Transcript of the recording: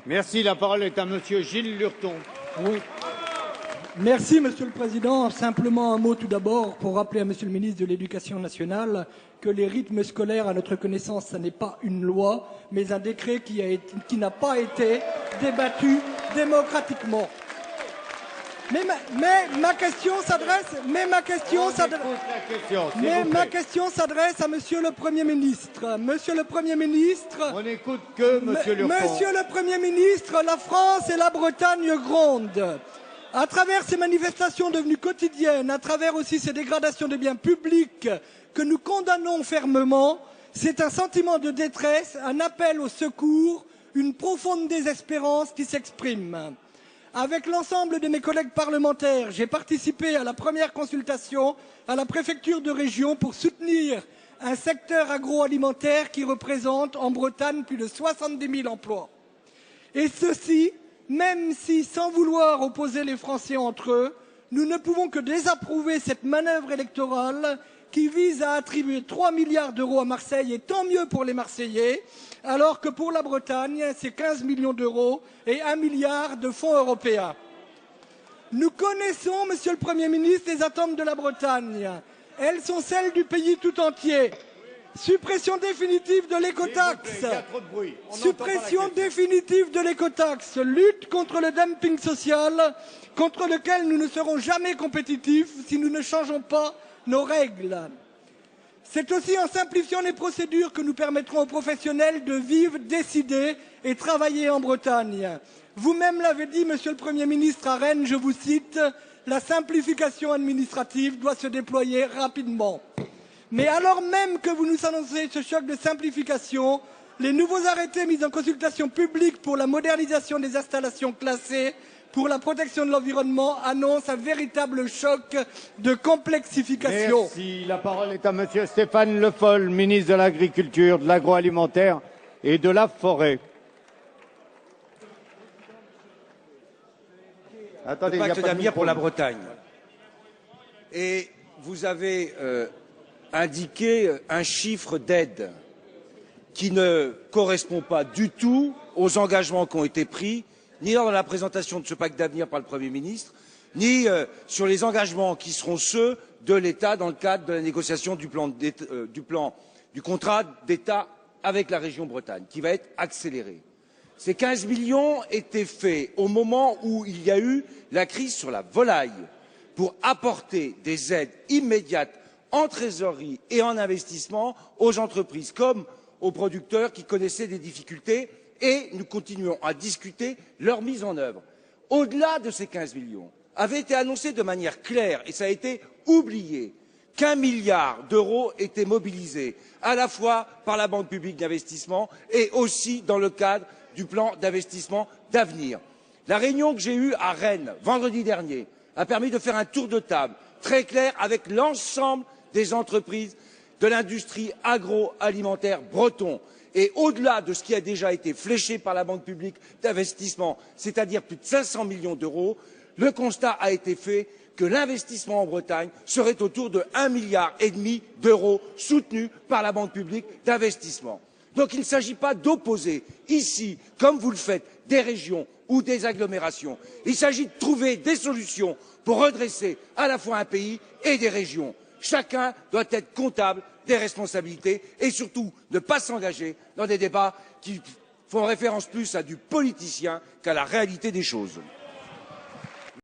Merci. La parole est à Monsieur Gilles Lurton. Oui. Merci, Monsieur le Président. Simplement un mot tout d'abord pour rappeler à Monsieur le ministre de l'Éducation nationale que les rythmes scolaires, à notre connaissance, ce n'est pas une loi, mais un décret qui n'a pas été débattu démocratiquement. Mais ma question s'adresse à Monsieur le Premier ministre. Monsieur le Premier ministre. On n'écoute que Monsieur Lurton. Monsieur le Premier ministre, la France et la Bretagne grondent. À travers ces manifestations devenues quotidiennes, à travers aussi ces dégradations des biens publics que nous condamnons fermement, c'est un sentiment de détresse, un appel au secours, une profonde désespérance qui s'exprime. Avec l'ensemble de mes collègues parlementaires, j'ai participé à la première consultation à la préfecture de région pour soutenir un secteur agroalimentaire qui représente en Bretagne plus de 70 000 emplois. Et ceci, même si, sans vouloir opposer les Français entre eux, nous ne pouvons que désapprouver cette manœuvre électorale qui vise à attribuer 3 milliards d'euros à Marseille, et tant mieux pour les Marseillais, alors que pour la Bretagne, c'est 15 millions d'euros et 1 milliard de fonds européens. Nous connaissons, Monsieur le Premier ministre, les attentes de la Bretagne. Elles sont celles du pays tout entier. Suppression définitive de l'écotaxe. Suppression définitive de l'écotaxe. Lutte contre le dumping social, contre lequel nous ne serons jamais compétitifs si nous ne changeons pas nos règles. C'est aussi en simplifiant les procédures que nous permettrons aux professionnels de vivre, décider et travailler en Bretagne. Vous-même l'avez dit, Monsieur le Premier ministre, à Rennes, je vous cite, « La simplification administrative doit se déployer rapidement ». Mais alors même que vous nous annoncez ce choc de simplification, les nouveaux arrêtés mis en consultation publique pour la modernisation des installations classées pour la protection de l'environnement annoncent un véritable choc de complexification. Merci. La parole est à Monsieur Stéphane Le Foll, ministre de l'Agriculture, de l'Agroalimentaire et de la Forêt. Attendez, le pacte d'avenir pour la Bretagne. Et vous avez indiqué un chiffre d'aide qui ne correspond pas du tout aux engagements qui ont été pris, ni lors de la présentation de ce pacte d'avenir par le Premier ministre, ni sur les engagements qui seront ceux de l'État dans le cadre de la négociation du contrat d'État avec la région Bretagne, qui va être accéléré. Ces 15 millions étaient faits au moment où il y a eu la crise sur la volaille pour apporter des aides immédiates en trésorerie et en investissement aux entreprises comme aux producteurs qui connaissaient des difficultés, et nous continuons à discuter leur mise en œuvre. Au-delà de ces 15 millions, avait été annoncé de manière claire, et ça a été oublié, qu'1 milliard d'euros étaient mobilisés, à la fois par la Banque publique d'investissement et aussi dans le cadre du plan d'investissement d'avenir. La réunion que j'ai eue à Rennes vendredi dernier a permis de faire un tour de table très clair avec l'ensemble des entreprises de l'industrie agroalimentaire breton. Et au-delà de ce qui a déjà été fléché par la Banque publique d'investissement, c'est-à-dire plus de 500 millions d'euros, le constat a été fait que l'investissement en Bretagne serait autour de 1,5 milliard d'euros soutenus par la Banque publique d'investissement. Donc il ne s'agit pas d'opposer ici, comme vous le faites, des régions ou des agglomérations. Il s'agit de trouver des solutions pour redresser à la fois un pays et des régions. Chacun doit être comptable des responsabilités et surtout ne pas s'engager dans des débats qui font référence plus à du politicien qu'à la réalité des choses.